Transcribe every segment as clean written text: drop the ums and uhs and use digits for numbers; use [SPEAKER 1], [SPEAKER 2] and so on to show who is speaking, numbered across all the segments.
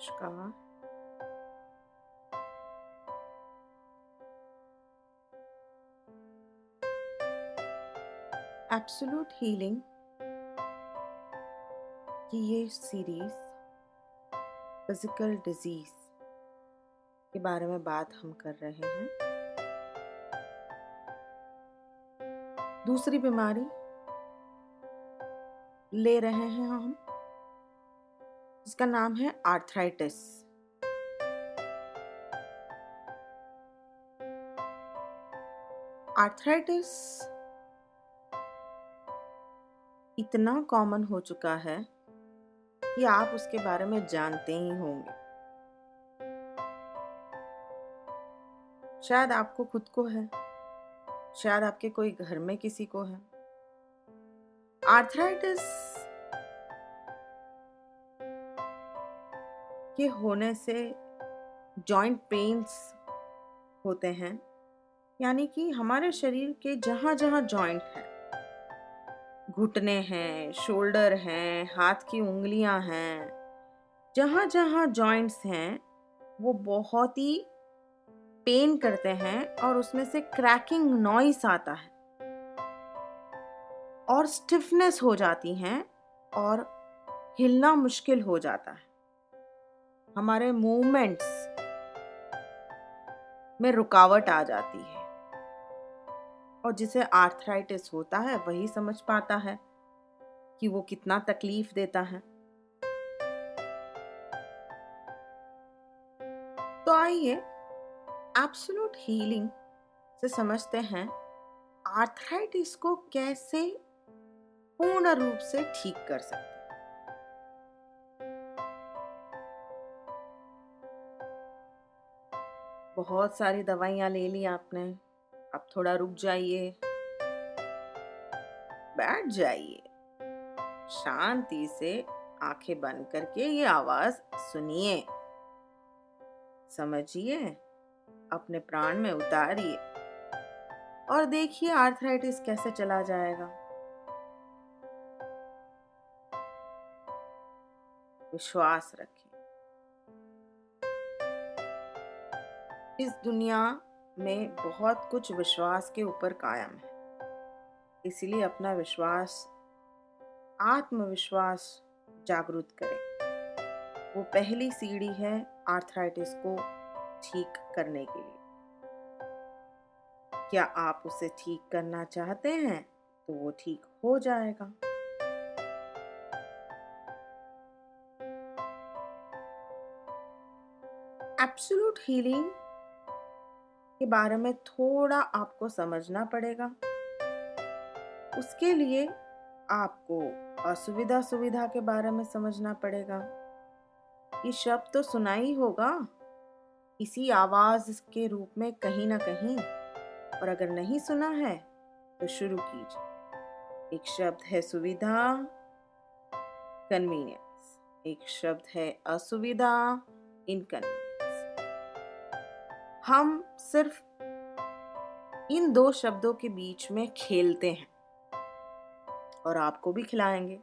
[SPEAKER 1] नमस्कार। Absolute healing की ये सीरीज फिजिकल डिजीज के बारे में बात हम कर रहे हैं। दूसरी बीमारी ले रहे हैं हम, जिसका नाम है आर्थराइटिस। आर्थराइटिस इतना कॉमन हो चुका है कि आप उसके बारे में जानते ही होंगे। शायद आपको खुद को है, शायद आपके कोई घर में किसी को है। आर्थराइटिस के होने से जॉइंट पेन्स होते हैं, यानी कि हमारे शरीर के जहाँ जहाँ जॉइंट हैं, घुटने हैं, शोल्डर हैं, हाथ की उंगलियां हैं, जहाँ जहाँ जॉइंट्स हैं वो बहुत ही पेन करते हैं और उसमें से क्रैकिंग नॉइस आता है और स्टिफनेस हो जाती हैं और हिलना मुश्किल हो जाता है। हमारे मूवमेंट्स में रुकावट आ जाती है और जिसे आर्थराइटिस होता है वही समझ पाता है कि वो कितना तकलीफ देता है। तो आइए एब्सोल्यूट हीलिंग से समझते हैं आर्थराइटिस को कैसे पूर्ण रूप से ठीक कर सकते हैं। बहुत सारी दवाइयां ले ली आपने, अब थोड़ा रुक जाइए, बैठ जाइए, शांति से आंखें बंद करके ये आवाज सुनिए, समझिए, अपने प्राण में उतारिए और देखिए आर्थराइटिस कैसे चला जाएगा। विश्वास रखें। इस दुनिया में बहुत कुछ विश्वास के ऊपर कायम है, इसलिए अपना विश्वास, आत्मविश्वास जागृत करें। वो पहली सीढ़ी है आर्थराइटिस को ठीक करने के लिए। क्या आप उसे ठीक करना चाहते हैं तो वो ठीक हो जाएगा। एब्सोल्यूट हीलिंग के बारे में थोड़ा आपको समझना पड़ेगा। उसके लिए आपको असुविधा सुविधा के बारे में समझना पड़ेगा। ये शब्द तो सुना ही होगा इसी आवाज के रूप में कहीं ना कहीं, और अगर नहीं सुना है तो शुरू कीजिए। एक शब्द है सुविधा, कन्वीनियंस। एक शब्द है असुविधा, इनकन्वीनियंस। हम सिर्फ इन दो शब्दों के बीच में खेलते हैं और आपको भी खिलाएंगे।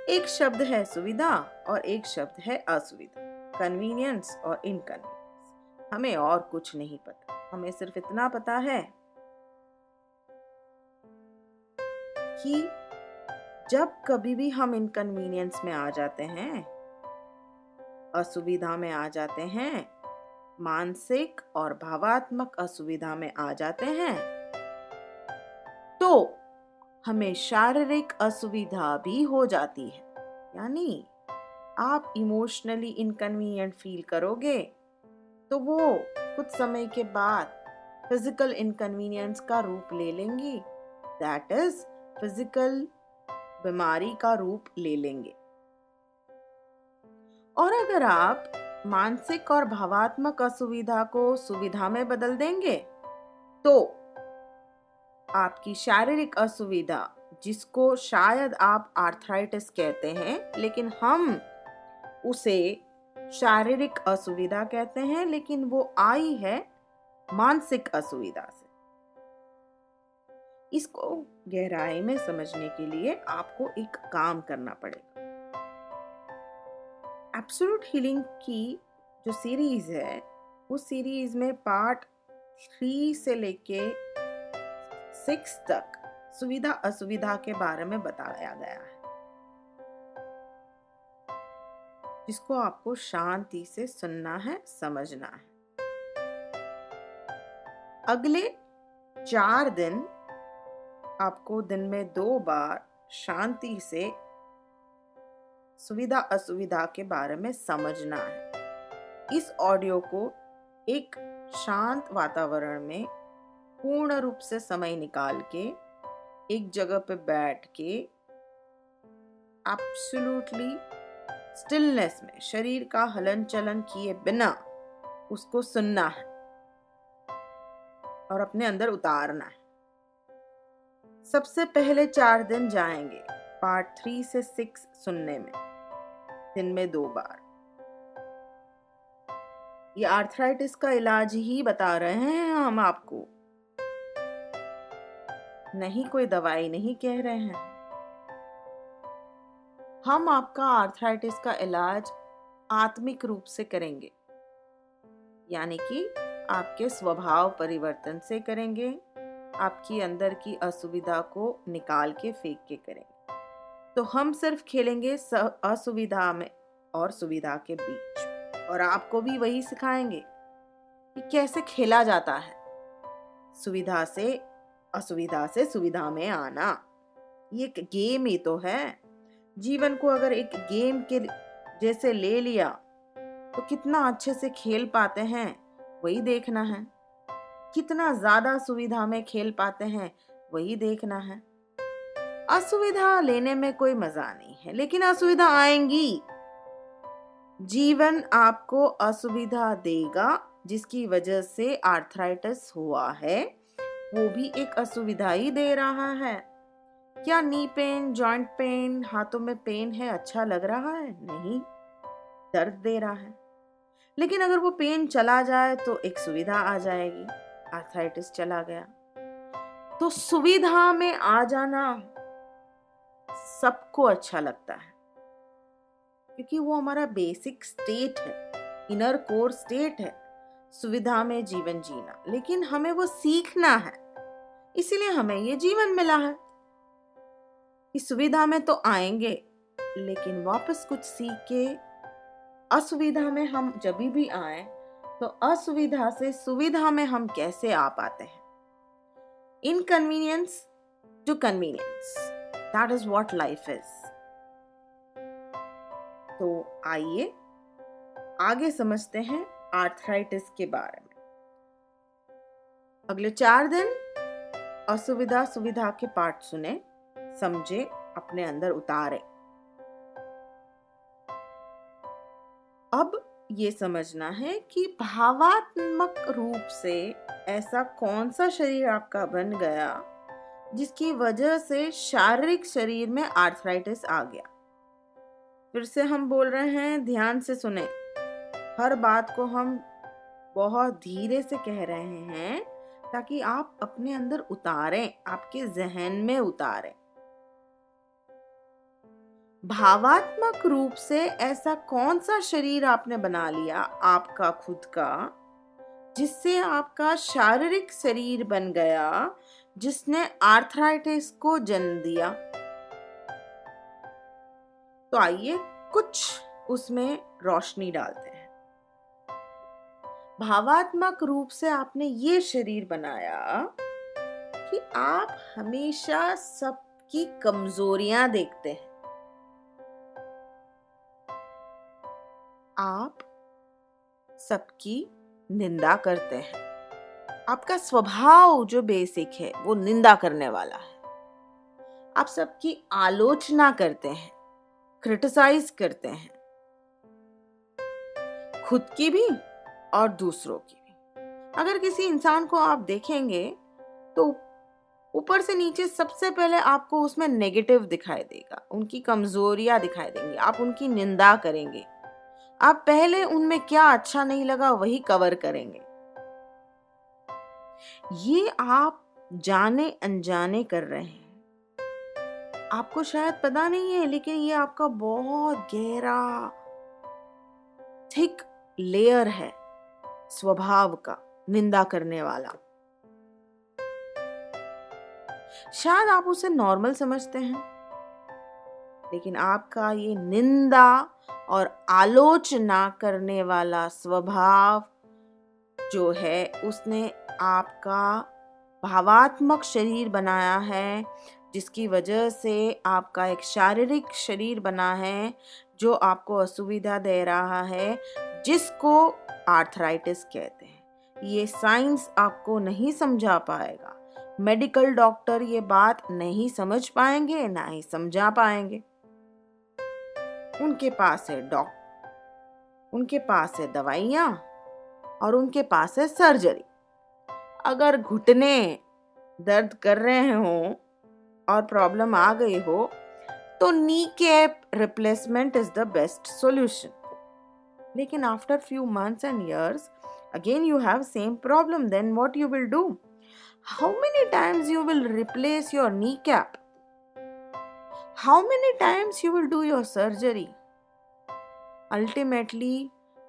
[SPEAKER 1] एक शब्द है सुविधा और एक शब्द है असुविधा, कन्वीनियंस और इनकन्वीनियंस। हमें और कुछ नहीं पता, हमें सिर्फ इतना पता है कि जब कभी भी हम इनकन्वीनियंस में आ जाते हैं, असुविधा में आ जाते हैं, मानसिक और भावात्मक असुविधा में आ जाते हैं, तो हमें शारीरिक असुविधा भी हो जाती है। यानी आप इमोशनली इनकन्वीनियंट फील करोगे तो वो कुछ समय के बाद फिजिकल इनकन्वीनियंस का रूप ले लेंगी, दैट इज फिजिकल बीमारी का रूप ले लेंगे। और अगर आप मानसिक और भावात्मक असुविधा को सुविधा में बदल देंगे तो आपकी शारीरिक असुविधा, जिसको शायद आप आर्थराइटिस कहते हैं लेकिन हम उसे शारीरिक असुविधा कहते हैं, लेकिन वो आई है मानसिक असुविधा से। इसको गहराई में समझने के लिए आपको एक काम करना पड़ेगा। एब्सोल्यूट हीलिंग की जो सीरीज है, उस सीरीज में पार्ट 3 से लेके 6 तक सुविधा असुविधा के बारे में बताया गया है, जिसको आपको शांति से सुनना है, समझना है। अगले 4 दिन आपको दिन में 2 बार शांति से सुविधा असुविधा के बारे में समझना है। इस ऑडियो को एक शांत वातावरण में पूर्ण रूप से समय निकाल के एक जगह पे बैठ के एब्सोल्युटली स्टिलनेस में शरीर का हलन चलन किए बिना उसको सुनना है और अपने अंदर उतारना है। सबसे पहले 4 दिन जाएंगे पार्ट 3 से 6 सुनने में, दिन में 2 बार। ये आर्थराइटिस का इलाज ही बता रहे हैं हम आपको, नहीं कोई दवाई नहीं कह रहे हैं। हम आपका आर्थराइटिस का इलाज आत्मिक रूप से करेंगे, यानी कि आपके स्वभाव परिवर्तन से करेंगे, आपकी अंदर की असुविधा को निकाल के फेंक के करेंगे। तो हम सिर्फ खेलेंगे असुविधा में और सुविधा के बीच, और आपको भी वही सिखाएंगे कि कैसे खेला जाता है, सुविधा से असुविधा से सुविधा में आना। ये एक गेम ही तो है। जीवन को अगर एक गेम के जैसे ले लिया तो कितना अच्छे से खेल पाते हैं, वही देखना है। कितना ज्यादा सुविधा में खेल पाते हैं, वही देखना है। असुविधा लेने में कोई मजा नहीं है, लेकिन असुविधा आएंगी। जीवन आपको असुविधा देगा, जिसकी वजह से आर्थराइटिस हुआ है, वो भी एक असुविधा ही दे रहा है। क्या नी पेन, जॉइंट पेन, हाथों में पेन है अच्छा लग रहा है? नहीं, दर्द दे रहा है। लेकिन अगर वो पेन चला जाए तो एक सुविधा आ जाएगी, आर्थराइटिस चला गया। तो सुविधा में आ जाना सबको अच्छा लगता है, क्योंकि वो हमारा बेसिक स्टेट है, इनर कोर स्टेट है, सुविधा में जीवन जीना। लेकिन हमें वो सीखना है, इसीलिए हमें ये जीवन मिला है। इस सुविधा में तो आएंगे, लेकिन वापस कुछ सीख के असुविधा में हम जब भी आए तो असुविधा से सुविधा में हम कैसे आ पाते हैं। Inconvenience to convenience, that is what life is. तो आइए आगे समझते हैं आर्थराइटिस के बारे में। अगले 4 दिन असुविधा सुविधा के पार्ट सुने, समझे, अपने अंदर उतारे। अब ये समझना है कि भावात्मक रूप से ऐसा कौन सा शरीर आपका बन गया जिसकी वजह से शारीरिक शरीर में आर्थराइटिस आ गया। फिर से हम बोल रहे हैं, ध्यान से सुने। हर बात को हम बहुत धीरे से कह रहे हैं ताकि आप अपने अंदर उतारें, आपके जहन में उतारें। भावात्मक रूप से ऐसा कौन सा शरीर आपने बना लिया आपका खुद का, जिससे आपका शारीरिक शरीर बन गया, जिसने आर्थराइटिस को जन्म दिया। तो आइए कुछ उसमें रोशनी डालते हैं। भावात्मक रूप से आपने ये शरीर बनाया कि आप हमेशा सबकी कमजोरियां देखते हैं। आप सबकी निंदा करते हैं। आपका स्वभाव जो बेसिक है वो निंदा करने वाला है। आप सबकी आलोचना करते हैं, क्रिटिसाइज करते हैं, खुद की भी और दूसरों की भी। अगर किसी इंसान को आप देखेंगे तो ऊपर से नीचे सबसे पहले आपको उसमें नेगेटिव दिखाई देगा, उनकी कमजोरियां दिखाई देंगी, आप उनकी निंदा करेंगे। आप पहले उनमें क्या अच्छा नहीं लगा वही कवर करेंगे। ये आप जाने अनजाने कर रहे हैं। आपको शायद पता नहीं है, लेकिन ये आपका बहुत गहरा थिक लेयर है स्वभाव का निंदा करने वाला। शायद आप उसे नॉर्मल समझते हैं, लेकिन आपका ये निंदा और आलोचना करने वाला स्वभाव जो है उसने आपका भावात्मक शरीर बनाया है, जिसकी वजह से आपका एक शारीरिक शरीर बना है जो आपको असुविधा दे रहा है, जिसको आर्थराइटिस कहते हैं। ये साइंस आपको नहीं समझा पाएगा, मेडिकल डॉक्टर ये बात नहीं समझ पाएंगे, ना ही समझा पाएंगे। उनके पास है उनके पास है दवाइयाँ और उनके पास है सर्जरी। अगर घुटने दर्द कर रहे हो और प्रॉब्लम आ गई हो तो knee cap replacement is the best solution. लेकिन after few months and years again you have same problem, then what you will do? How many times you will replace your kneecap? How many times you will do your surgery? Ultimately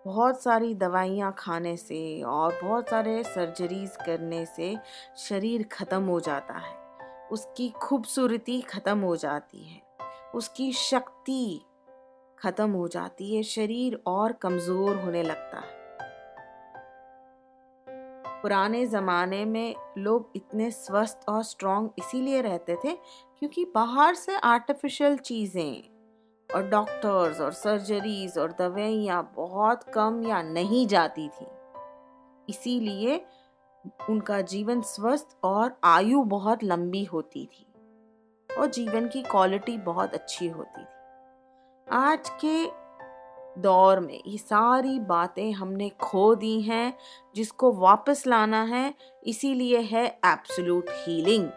[SPEAKER 1] बहुत सारी दवाइयाँ खाने से और बहुत सारे surgeries करने से शरीर खत्म हो जाता है, उसकी खूबसूरती खत्म हो जाती है, उसकी शक्ति खत्म हो जाती है, शरीर और कमजोर होने लगता है। पुराने ज़माने में लोग इतने स्वस्थ और स्ट्रांग इसीलिए रहते थे क्योंकि बाहर से आर्टिफिशियल चीज़ें और डॉक्टर्स और सर्जरीज और दवाइयाँ बहुत कम या नहीं जाती थी। इसीलिए उनका जीवन स्वस्थ और आयु बहुत लंबी होती थी और जीवन की क्वालिटी बहुत अच्छी होती थी। आज के दौर में ये सारी बातें हमने खो दी हैं, जिसको वापस लाना है, इसीलिए है एब्सोल्यूट हीलिंग।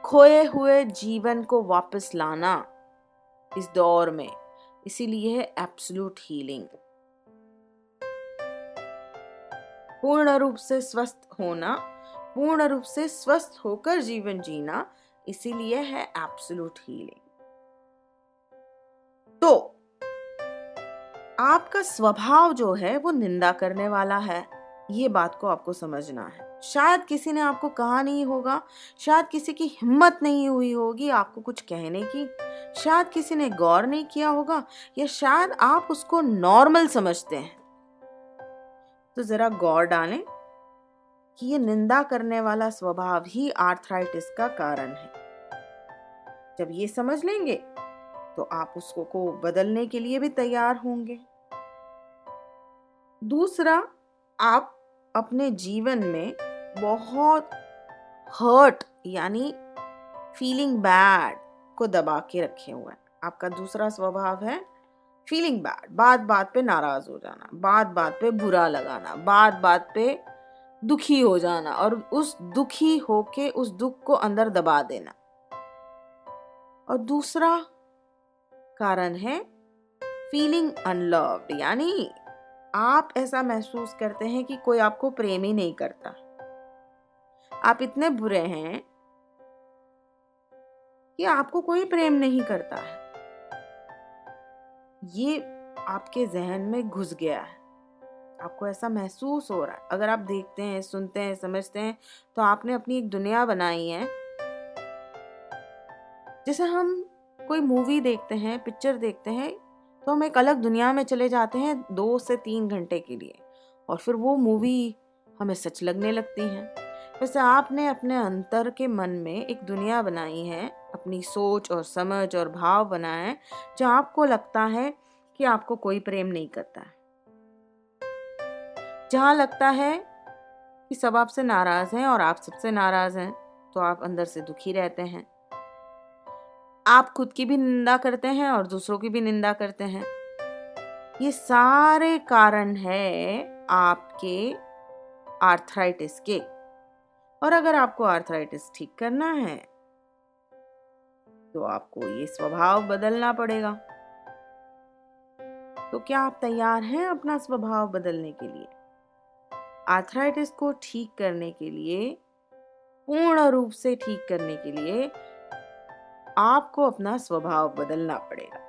[SPEAKER 1] खोए हुए जीवन को वापस लाना इस दौर में, इसीलिए है एब्सोल्यूट हीलिंग। पूर्ण रूप से स्वस्थ होना, पूर्ण रूप से स्वस्थ होकर जीवन जीना, इसीलिए है एब्सोल्यूट हीलिंग। तो आपका स्वभाव जो है वो निंदा करने वाला है, ये बात को आपको समझना है। शायद किसी ने आपको कहा नहीं होगा, शायद किसी की हिम्मत नहीं हुई होगी आपको कुछ कहने की, शायद किसी ने गौर नहीं किया होगा, या शायद आप उसको नॉर्मल समझते हैं। तो जरा गौर डालें कि ये निंदा करने वाला स्वभाव ही आर्थराइटिस का कारण है। जब ये समझ लेंगे तो आप उसको को बदलने के लिए भी तैयार होंगे। दूसरा, आप अपने जीवन में बहुत हर्ट यानी फीलिंग बैड को दबा के रखे हुए हैं। आपका दूसरा स्वभाव है फीलिंग बैड, बात बात पे नाराज हो जाना, बात बात पे बुरा लगाना, बात बात पे दुखी हो जाना और उस दुखी होके उस दुख को अंदर दबा देना। और दूसरा कारण है फीलिंग अनलव्ड, यानी आप ऐसा महसूस करते हैं कि कोई आपको प्रेम ही नहीं करता, आप इतने बुरे हैं कि आपको कोई प्रेम नहीं करता है। ये आपके जहन में घुस गया है, आपको ऐसा महसूस हो रहा है। अगर आप देखते हैं, सुनते हैं, समझते हैं तो आपने अपनी एक दुनिया बनाई है। जैसे हम कोई मूवी देखते हैं, पिक्चर देखते हैं, तो हम एक अलग दुनिया में चले जाते हैं 2 से 3 घंटे के लिए, और फिर वो मूवी हमें सच लगने लगती है। वैसे आपने अपने अंतर के मन में एक दुनिया बनाई है, अपनी सोच और समझ और भाव बनाए हैं, जहाँ आपको लगता है कि आपको कोई प्रेम नहीं करता है, जहाँ लगता है कि सब आपसे नाराज हैं और आप सबसे नाराज हैं, तो आप अंदर से दुखी रहते हैं। आप खुद की भी निंदा करते हैं और दूसरों की भी निंदा करते हैं। ये सारे कारण है आपके आर्थराइटिस के। और अगर आपको आर्थराइटिस ठीक करना है तो आपको ये स्वभाव बदलना पड़ेगा। तो क्या आप तैयार हैं अपना स्वभाव बदलने के लिए? आर्थराइटिस को ठीक करने के लिए, पूर्ण रूप से ठीक करने के लिए आपको अपना स्वभाव बदलना पड़ेगा।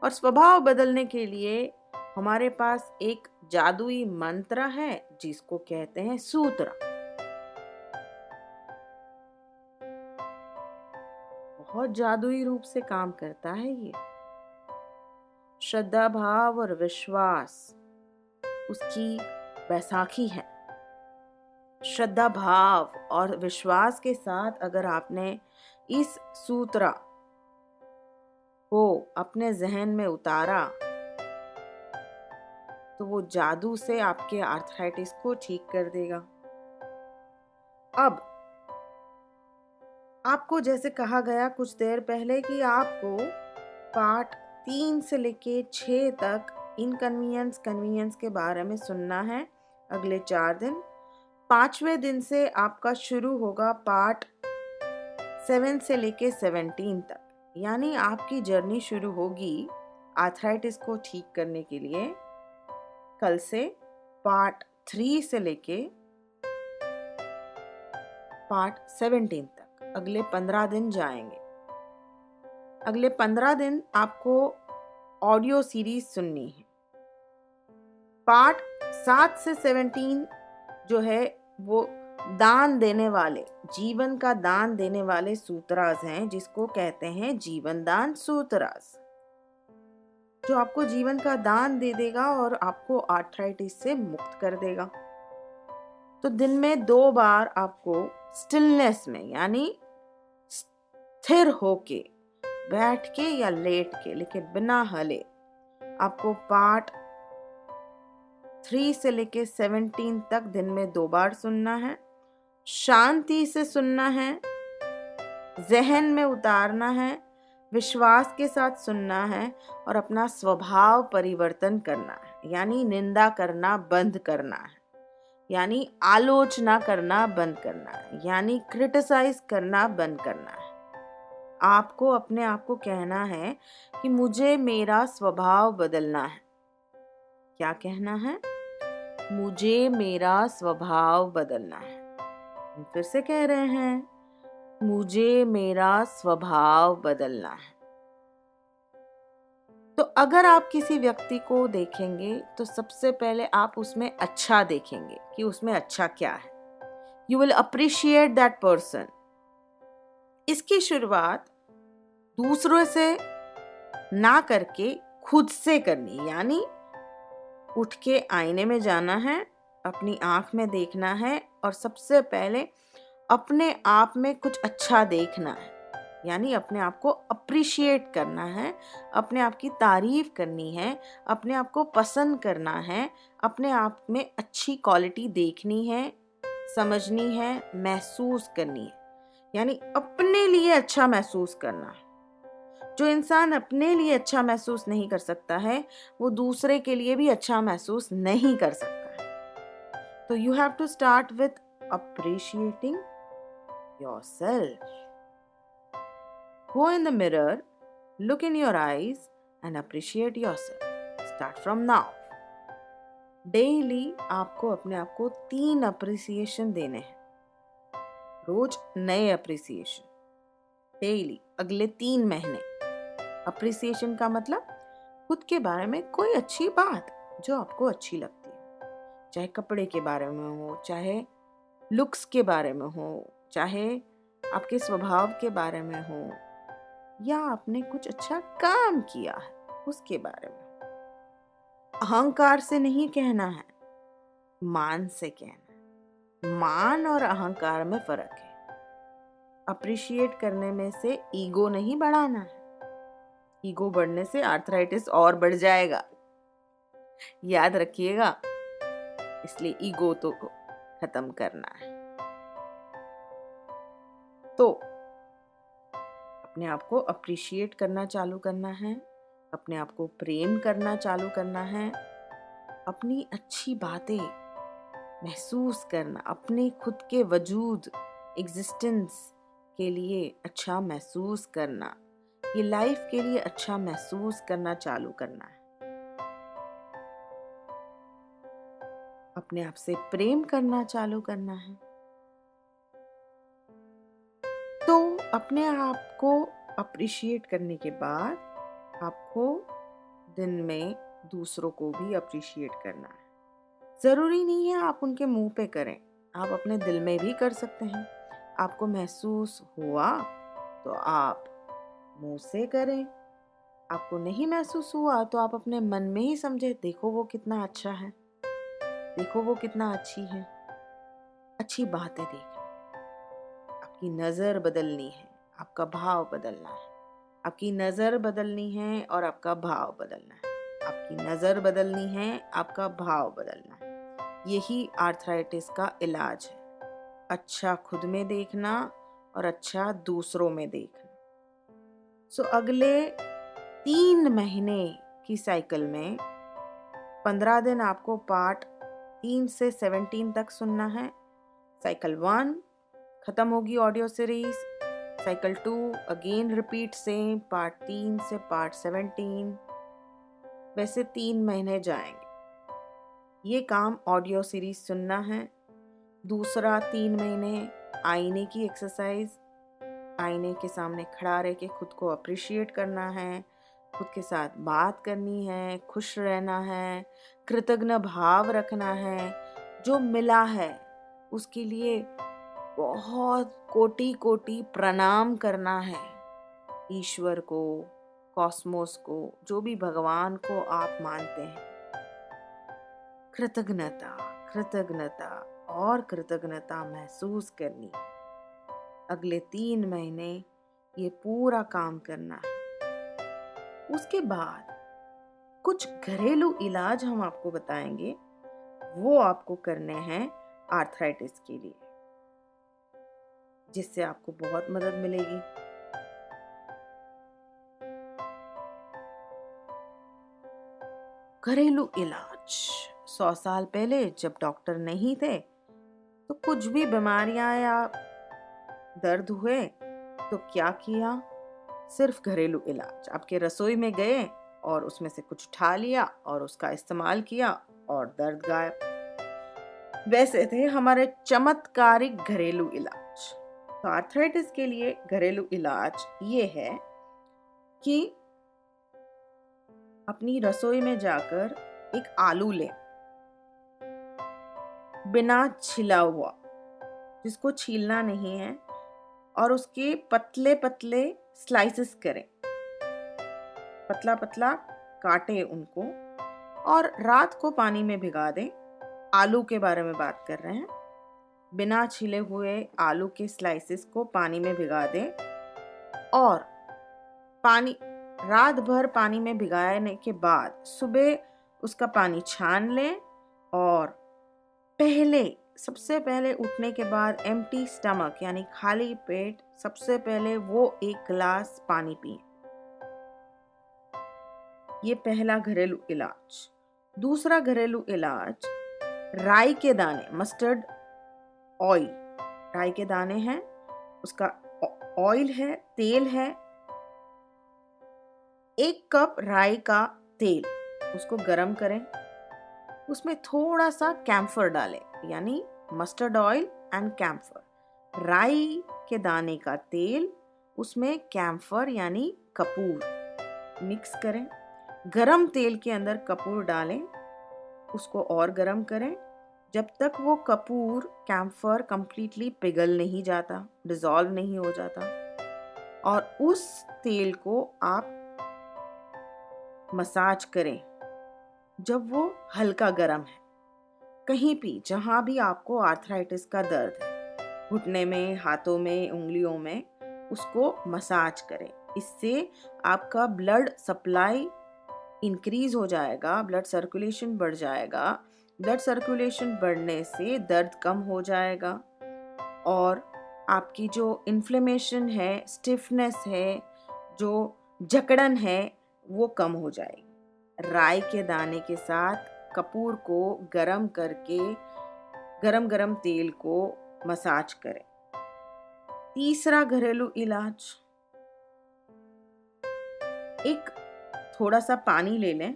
[SPEAKER 1] और स्वभाव बदलने के लिए हमारे पास एक जादुई मंत्र है जिसको कहते हैं सूत्र। बहुत जादुई रूप से काम करता है ये। श्रद्धा भाव और विश्वास उसकी बैसाखी है। श्रद्धा भाव और विश्वास के साथ अगर आपने इस सूत्र को अपने जहन में उतारा तो वो जादू से आपके आर्थराइटिस को ठीक कर देगा। अब आपको जैसे कहा गया कुछ देर पहले कि आपको पार्ट 3 से लेके 6 तक कन्वीनियंस के बारे में सुनना है अगले 4 दिन। 5वें दिन से आपका शुरू होगा पार्ट 7 से लेके 17 तक, यानी आपकी जर्नी शुरू होगी आर्थराइटिस को ठीक करने के लिए कल से पार्ट 3 से लेके पार्ट 17 तक। अगले 15 दिन जाएंगे। अगले 15 दिन आपको ऑडियो सीरीज सुननी है। पार्ट 7 से 17 जो है वो दान देने वाले, जीवन का दान देने वाले सूत्रास हैं, जिसको कहते हैं जीवन दान सूत्रास, जो आपको जीवन का दान दे देगा और आपको आर्थराइटिस से मुक्त कर देगा। तो दिन में 2 बार आपको स्टिलनेस में, यानी स्थिर होके, बैठ के या लेट के, लेकिन बिना हिले, आपको पार्ट 3 से लेके 17 तक दिन में 2 बार सुनना है। शांति से सुनना है, जहन में उतारना है, विश्वास के साथ सुनना है और अपना स्वभाव परिवर्तन करना है, यानी निंदा करना बंद करना है, यानी आलोचना करना बंद करना है, यानी क्रिटिसाइज करना बंद करना है। आपको अपने आप को कहना है कि मुझे मेरा स्वभाव बदलना है। क्या कहना है? मुझे मेरा स्वभाव बदलना है। हम फिर से कह रहे हैं, मुझे मेरा स्वभाव बदलना है। तो अगर आप किसी व्यक्ति को देखेंगे तो सबसे पहले आप उसमें अच्छा देखेंगे कि उसमें अच्छा क्या है। You will appreciate that person. इसकी शुरुआत दूसरों से ना करके खुद से करनी, यानी उठ के आईने में जाना है, अपनी आंख में देखना है और सबसे पहले अपने आप में कुछ अच्छा देखना है, यानी अपने आप को अप्रिशिएट करना है, अपने आप की तारीफ करनी है, अपने आप को पसंद करना है, अपने आप में अच्छी क्वालिटी देखनी है, समझनी है, महसूस करनी है, यानी अपने लिए अच्छा महसूस करना है। जो इंसान अपने लिए अच्छा महसूस नहीं कर सकता है वो दूसरे के लिए भी अच्छा महसूस नहीं कर सकता है। तो you have to start with appreciating yourself. Go in the mirror, look in your eyes and appreciate yourself. Start from now. Daily आपको अपने आप को 3 अप्रिसिएशन देने हैं। रोज नए अप्रिसिएशन, डेली, अगले 3 महीने। अप्रिसिएशन का मतलब खुद के बारे में कोई अच्छी बात जो आपको अच्छी लगती है, चाहे कपड़े के बारे में हो, चाहे लुक्स के बारे में हो, चाहे आपके स्वभाव के बारे में हो, या आपने कुछ अच्छा काम किया है उसके बारे में। अहंकार से नहीं कहना है, मान से कहना है। मान और अहंकार में फर्क है। अप्रिशिएट करने में से ईगो नहीं बढ़ाना है। ईगो बढ़ने से आर्थराइटिस और बढ़ जाएगा, याद रखिएगा। इसलिए ईगो तो खत्म करना है। तो अपने आप को अप्रिशिएट करना चालू करना है, अपने आप को प्रेम करना चालू करना है, अपनी अच्छी बातें महसूस करना, अपने खुद के वजूद, एग्जिस्टेंस के लिए अच्छा महसूस करना, ये लाइफ के लिए अच्छा महसूस करना चालू करना है। अपने आप से प्रेम करना चालू करना है। तो अपने आप को अप्रिशिएट करने के बाद आपको दिन में दूसरों को भी अप्रिशिएट करना है। ज़रूरी नहीं है आप उनके मुंह पे करें, आप अपने दिल में भी कर सकते हैं। आपको महसूस हुआ तो आप मुंह से करें, आपको नहीं महसूस हुआ तो आप अपने मन में ही समझे, देखो वो कितना अच्छा है, देखो वो कितना अच्छी है। अच्छी बातें देखना, आपकी नज़र बदलनी है, आपका भाव बदलना है। आपकी नज़र बदलनी है और आपका भाव बदलना है। आपकी नज़र बदलनी है, आपका भाव बदलना है। यही आर्थराइटिस का इलाज है। अच्छा खुद में देखना और अच्छा दूसरों में देखना। अगले 3 महीने की साइकिल में 15 दिन आपको पार्ट 3 से 17 तक सुनना है। साइकिल 1 खत्म होगी audio series, cycle 2 again repeat same part 3 से पार्ट 17। वैसे 3 महीने जाएंगे। ये काम ऑडियो सीरीज सुनना है। दूसरा 3 महीने आईने की एक्सरसाइज, आईने के सामने खड़ा रह के खुद को अप्रिशिएट करना है, खुद के साथ बात करनी है, खुश रहना है, कृतज्ञ भाव रखना है। जो मिला है उसके लिए बहुत कोटि कोटि प्रणाम करना है। ईश्वर को, कॉस्मोस को, जो भी भगवान को आप मानते हैं। कृतज्ञता, कृतज्ञता और कृतज्ञता महसूस करनी। अगले 3 महीने ये पूरा काम करना है। उसके बाद कुछ घरेलू इलाज हम आपको बताएंगे, वो आपको करने हैं आर्थराइटिस के लिए, जिससे आपको बहुत मदद मिलेगी। घरेलू इलाज 100 साल पहले जब डॉक्टर नहीं थे तो कुछ भी बीमारियां या दर्द हुए तो क्या किया? सिर्फ घरेलू इलाज। आपके रसोई में गए और उसमें से कुछ उठा लिया और उसका इस्तेमाल किया और दर्द गायब। वैसे थे हमारे चमत्कारिक घरेलू इलाज। तो आर्थराइटिस के लिए घरेलू इलाज ये है कि अपनी रसोई में जाकर एक आलू लें, बिना छिला हुआ, जिसको छीलना नहीं है, और उसके पतले पतले स्लाइसेस करें, पतला पतला काटें उनको और रात को पानी में भिगा दें। आलू के बारे में बात कर रहे हैं। बिना छिले हुए आलू के स्लाइसेस को पानी में भिगा दें और पानी रात भर पानी में भिगाने के बाद सुबह उसका पानी छान लें और सबसे पहले उठने के बाद एम्प्टी स्टमक यानी खाली पेट सबसे पहले वो 1 गिलास पानी पिएं। ये पहला घरेलू इलाज। दूसरा घरेलू इलाज राई के दाने, मस्टर्ड ऑयल, राई के दाने हैं, उसका ऑयल है, तेल है। 1 कप राई का तेल, उसको गरम करें, उसमें थोड़ा सा कैम्फर डालें, यानी मस्टर्ड ऑयल एंड कैम्फर। राई के दाने का तेल, उसमें कैम्फर यानी कपूर मिक्स करें। गरम तेल के अंदर कपूर डालें, उसको और गरम करें जब तक वो कपूर कैम्फर कंप्लीटली पिघल नहीं जाता, डिसॉल्व नहीं हो जाता। और उस तेल को आप मसाज करें जब वो हल्का गरम है। कहीं भी जहां भी आपको आर्थराइटिस का दर्द है, घुटने में, हाथों में, उंगलियों में, उसको मसाज करें। इससे आपका ब्लड सप्लाई इंक्रीज हो जाएगा, ब्लड सर्कुलेशन बढ़ जाएगा। ब्लड सर्कुलेशन बढ़ने से दर्द कम हो जाएगा और आपकी जो इन्फ्लेमेशन है, स्टिफनेस है, जो जकड़न है, वो कम हो जाएगी। राई के दाने के साथ कपूर को गरम करके गरम गरम तेल को मसाज करें। तीसरा घरेलू इलाज, एक थोड़ा सा पानी ले लें,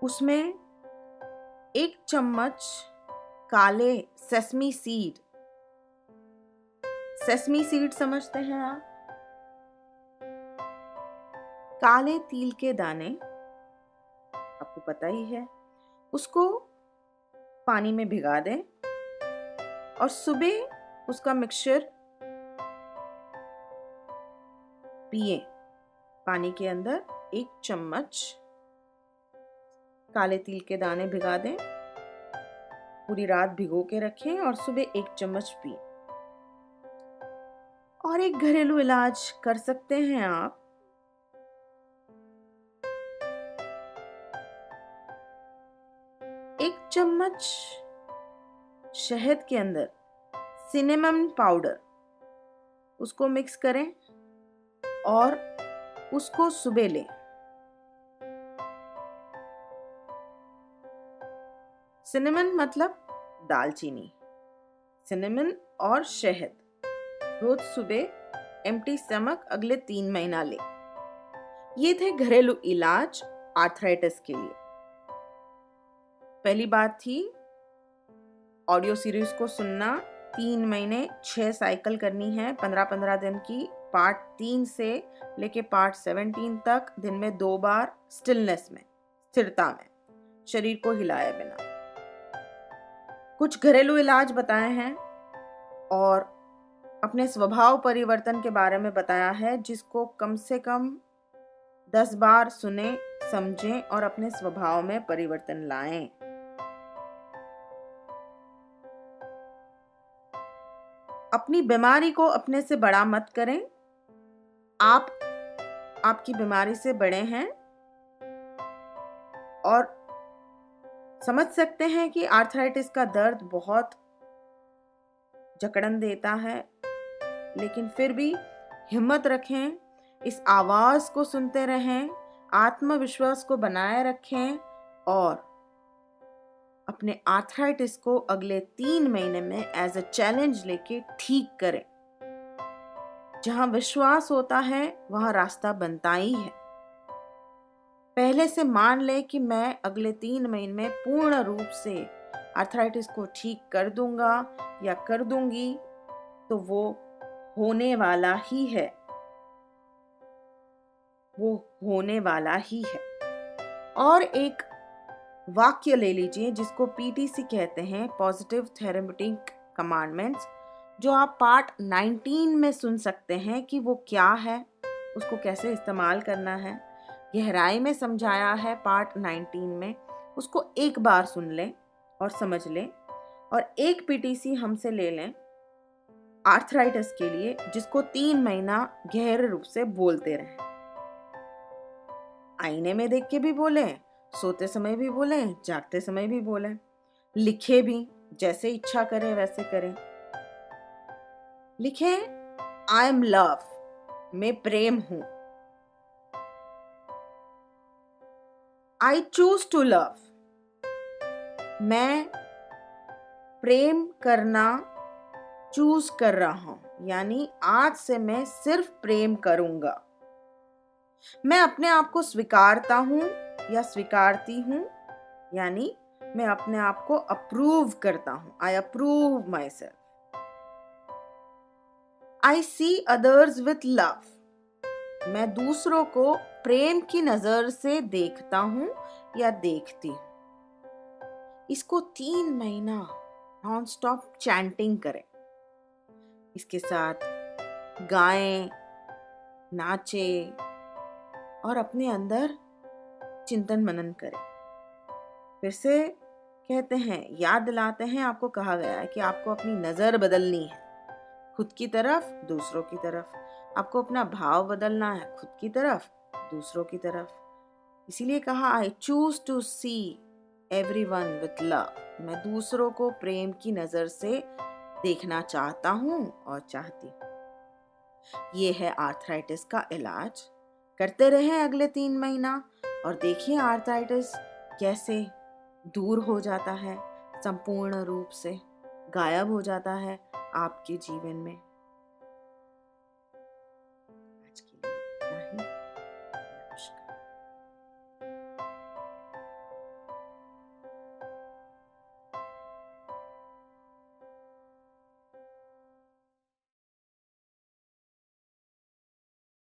[SPEAKER 1] उसमें 1 चम्मच काले सेसमी सीड, सेसमी सीड समझते हैं आप? काले तिल के दाने, आपको पता ही है, उसको पानी में भिगा दें और सुबह उसका मिक्सचर पिए। पानी के अंदर 1 चम्मच काले तिल के दाने भिगा दें, पूरी रात भिगो के रखें और सुबह 1 चम्मच पिए। और एक घरेलू इलाज कर सकते हैं आप। एक चम्मच शहद के अंदर सिनेमन पाउडर, उसको मिक्स करें और उसको सुबह लें। सिनेमन मतलब दालचीनी, सिनेमन और शहद रोज सुबह एम्प्टी स्टमक अगले 3 महीना लें। ये थे घरेलू इलाज आर्थराइटिस के लिए। पहली बात थी ऑडियो सीरीज को सुनना, 3 महीने 6 साइकिल करनी है, 15-15 दिन की, पार्ट 3 से लेके पार्ट 17 तक, दिन में 2 बार, स्टिलनेस में, स्थिरता में, शरीर को हिलाए बिना। कुछ घरेलू इलाज बताए हैं और अपने स्वभाव परिवर्तन के बारे में बताया है, जिसको कम से कम 10 बार सुने, समझें और अपने स्वभाव में परिवर्तन लाएं। अपनी बीमारी को अपने से बड़ा मत करें। आप आपकी बीमारी से बड़े हैं और समझ सकते हैं कि आर्थराइटिस का दर्द बहुत जकड़न देता है, लेकिन फिर भी हिम्मत रखें, इस आवाज को सुनते रहें, आत्मविश्वास को बनाए रखें और अपने आर्थराइटिस को अगले 3 महीने में एज अ चैलेंज लेके ठीक करें। जहां विश्वास होता है वहां रास्ता बनता ही है। पहले से मान ले कि मैं अगले 3 महीने में पूर्ण रूप से आर्थराइटिस को ठीक कर दूंगा या कर दूंगी, तो वो होने वाला ही है, वो होने वाला ही है। और एक वाक्य ले लीजिए जिसको पीटीसी कहते हैं, पॉजिटिव थेरेप्यूटिक कमांडमेंट्स, जो आप पार्ट 19 में सुन सकते हैं कि वो क्या है, उसको कैसे इस्तेमाल करना है। गहराई में समझाया है पार्ट 19 में, उसको एक बार सुन लें और समझ लें और एक पीटीसी हमसे ले लें आर्थराइटिस के लिए, जिसको 3 महीना गहरे रूप से बोलते रहें। आईने में देख के भी बोलें, सोते समय भी बोलें, जागते समय भी बोलें, लिखे भी, जैसे इच्छा करें वैसे करें। लिखें आई एम लव, मैं प्रेम हूं। आई चूज टू लव, मैं प्रेम करना चूज कर रहा हूं, यानी आज से मैं सिर्फ प्रेम करूंगा। मैं अपने आप को स्वीकारता हूं या स्वीकारती हूं, यानी मैं अपने आप को अप्रूव करता हूं। I approve myself. I see others with love, मैं दूसरों को प्रेम की नजर से देखता हूं या देखती हूं। इसको 3 महीना नॉन स्टॉप चैंटिंग करें, इसके साथ गाएं, नाचें और अपने अंदर चिंतन मनन करें। फिर से कहते हैं, याद दिलाते हैं, आपको कहा गया है कि आपको अपनी नजर बदलनी है, खुद की तरफ, दूसरों की तरफ। आपको अपना भाव बदलना है, खुद की तरफ, दूसरों की तरफ। इसीलिए कहा I choose to see everyone with love, मैं दूसरों को प्रेम की नजर से देखना चाहता हूं और चाहती हूं। ये है आर्थराइटिस का इलाज। करते रहें अगले 3 महीना और देखिए आर्थराइटिस कैसे दूर हो जाता है, संपूर्ण रूप से गायब हो जाता है आपके जीवन में।